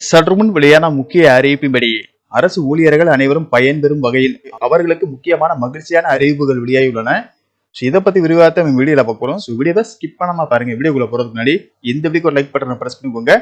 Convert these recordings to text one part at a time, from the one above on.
சற்றுமுன் வெளியான முக்கிய அறிவிப்பின்படி அரசு ஊழியர்கள் அனைவரும் பயன்பெறும் வகையில் அவர்களுக்கு முக்கியமான மகிழ்ச்சியான அறிவிப்புகள் வெளியாகியுள்ளன. இதை பத்தி விரிவாக நம்ம வீடியோல பார்ப்போம். வீடியோவை ஸ்கிப் பண்ணாம பாருங்க. வீடியோக்குள்ள போறதுக்கு முன்னாடி இந்த வீடியோக்கு ஒரு லைக் பட்டனை பிரஸ் பண்ணிக்கோங்க.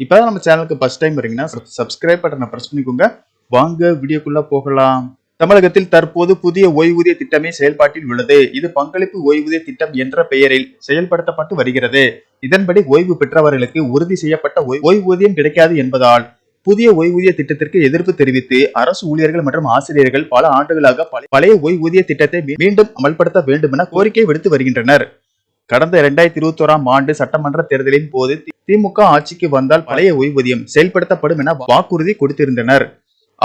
இப்பதான் நம்ம சேனலுக்கு ஃபர்ஸ்ட் டைம் வரீங்கன்னா சப்ஸ்கிரைப் பட்டனை பிரஸ் பண்ணிக்கோங்க. வாங்க வீடியோக்குள்ள போகலாம். தமிழகத்தில் தற்போது புதிய ஓய்வூதிய திட்டமே செயல்பாட்டில் உள்ளது. இது பங்களிப்பு ஓய்வூதிய திட்டம் என்ற பெயரில் செயல்படுத்தப்பட்டு வருகிறது. இதன்படி ஓய்வு பெற்றவர்களுக்கு உறுதி செய்யப்பட்ட ஓய்வூதியம் கிடைக்காது என்பதால் புதிய ஓய்வூதிய திட்டத்திற்கு எதிர்ப்பு தெரிவித்து அரசு ஊழியர்கள் மற்றும் ஆசிரியர்கள் பல ஆண்டுகளாக பழைய ஓய்வூதிய திட்டத்தை மீண்டும் அமல்படுத்த வேண்டும் என கோரிக்கை விடுத்து வருகின்றனர். கடந்த 2021ஆம் ஆண்டு சட்டமன்ற தேர்தலின் போது திமுக ஆட்சிக்கு வந்தால் பழைய ஓய்வூதியம் செயல்படுத்தப்படும் என வாக்குறுதி கொடுத்திருந்தனர்.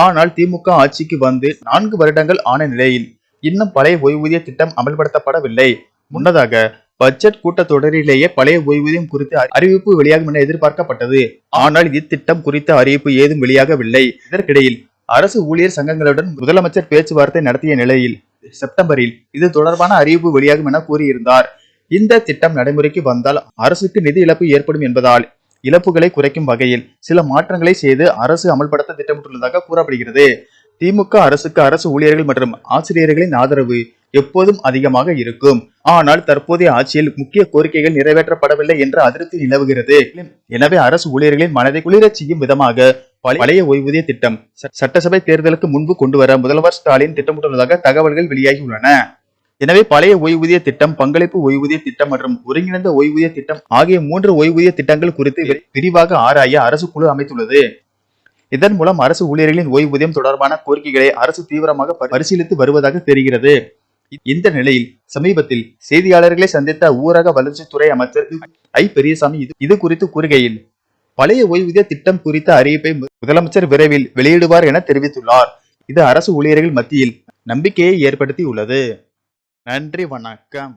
ஆனால் திமுக ஆட்சிக்கு வந்து 4 வருடங்கள் ஆன நிலையில் இன்னும் பழைய ஓய்வூதிய திட்டம் அமல்படுத்தப்படவில்லை. முன்னதாக பட்ஜெட் கூட்டத்தொடரிலேயே பழைய ஓய்வூதியம் குறித்து அறிவிப்பு வெளியாகும் என எதிர்பார்க்கப்பட்டது. ஆனால் இத்திட்டம் குறித்த அறிவிப்பு ஏதும் வெளியாகவில்லை. இதற்கிடையில் அரசு ஊழியர் சங்கங்களுடன் முதலமைச்சர் பேச்சுவார்த்தை நடத்திய நிலையில் செப்டம்பரில் இது தொடர்பான அறிவிப்பு வெளியாகும் என கூறியிருந்தார். இந்த திட்டம் நடைமுறைக்கு வந்தால் அரசுக்கு நிதி இழப்பு ஏற்படும் என்பதால் இழப்புகளை குறைக்கும் வகையில் சில மாற்றங்களை செய்து அரசு அமல்படுத்த திட்டமிட்டுள்ளதாக கூறப்படுகிறது. திமுக அரசுக்கு அரசு ஊழியர்கள் மற்றும் ஆசிரியர்களின் ஆதரவு எப்போதும் அதிகமாக இருக்கும். ஆனால் தற்போதைய ஆட்சியில் முக்கிய கோரிக்கைகள் நிறைவேற்றப்படவில்லை என்ற அதிருப்தி நிலவுகிறது. எனவே அரசு ஊழியர்களின் மனதை குளிரச் செய்யும் விதமாக பழைய ஓய்வூதிய திட்டம் சட்டசபை தேர்தலுக்கு முன்பு கொண்டுவர முதல்வர் ஸ்டாலின் திட்டமிட்டுள்ளதாக தகவல்கள் வெளியாகியுள்ளன. எனவே பழைய ஓய்வூதிய திட்டம், பங்களிப்பு ஓய்வூதிய திட்டம் மற்றும் ஒருங்கிணைந்த ஓய்வூதிய திட்டம் ஆகிய 3 ஓய்வூதிய திட்டங்கள் குறித்து விரிவாக ஆராய அரசு குழு அமைத்துள்ளது. இதன் மூலம் அரசு ஊழியர்களின் ஓய்வூதியம் தொடர்பான கோரிக்கைகளை அரசு தீவிரமாக பரிசீலித்து வருவதாக தெரிகிறது. இந்த நிலையில் சமீபத்தில் செய்தியாளர்களை சந்தித்த ஊரக வளர்ச்சித்துறை அமைச்சர் ஐ. பெரியசாமி இது குறித்து கூறுகையில், பழைய ஓய்வூதிய திட்டம் குறித்த அறிவிப்பை முதலமைச்சர் விரைவில் வெளியிடுவார் என தெரிவித்துள்ளார். இது அரசு ஊழியர்கள் மத்தியில் நம்பிக்கையை ஏற்படுத்தி உள்ளது. நன்றி, வணக்கம்.